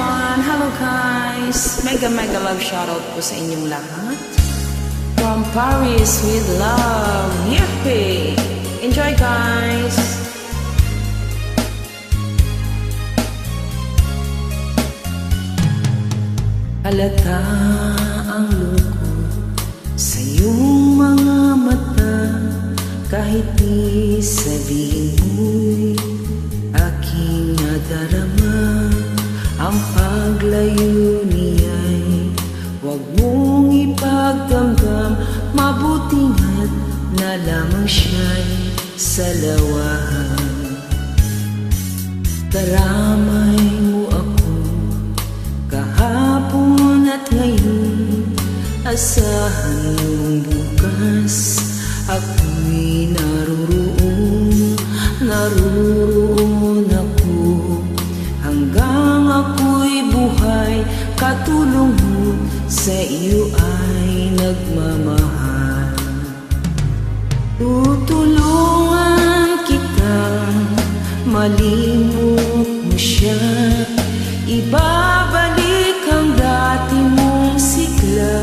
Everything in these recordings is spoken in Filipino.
everyone! Hello guys! Mega love shoutout po sa inyong lahat. From Paris with love. Yippee! Enjoy guys! Halata ang lungkot sa iyong mga mata, kahit di sabihin mo'y aking nadarama. Ang paglayo niya'y huwag mong ipagdamdam, mabutingat na lamang siya'y salawahan. Karamay mo ako kahapon at ngayon, asahan mong bukas ako'y naruroon ako. Hanggang ako'y buhay, katulong mo sa iyo ay nagmamahal. Tutulungan kita, malimot mo siya, ibabalik ang dati mong sigla.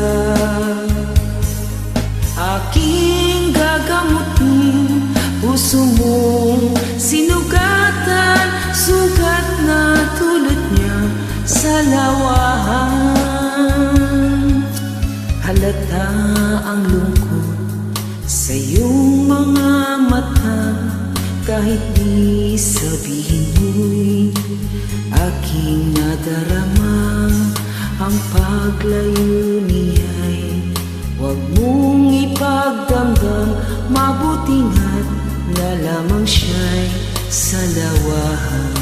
Aking gagamutin, puso mong sinugatan, sugat na tulad niya sa lawahan. Halata ang lungkot sa iyong mga mata, kahit di sabihin mo'y aking nadarama. Ang paglayo niya'y huwag mong ipagdamdam, mabutingat na lamang siya'y salawahan.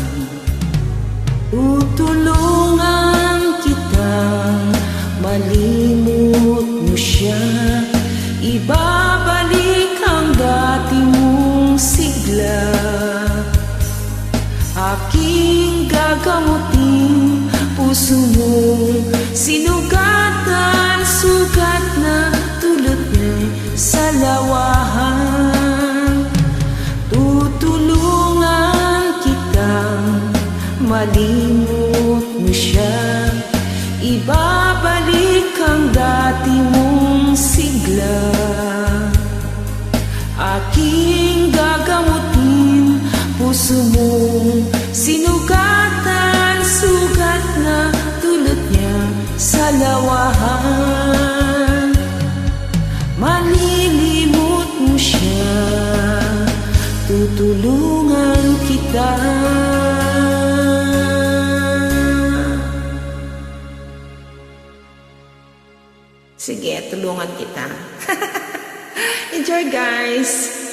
Tutulungan kita, malimot mo siya, ibabalik ang dati mong sigla. Aking gagamutin, puso mong sinugatan, sugat na tulad niya sa lawahan. Tutulungan kita, malimot mo siya, ibabalik ang dati mong sigla. Aking gagamutin, puso mong sinugatan, sugat na tulad niya sa lawahan. Malilimot mo siya, tutulungan kita. Sige, tulungan kita. Enjoy guys!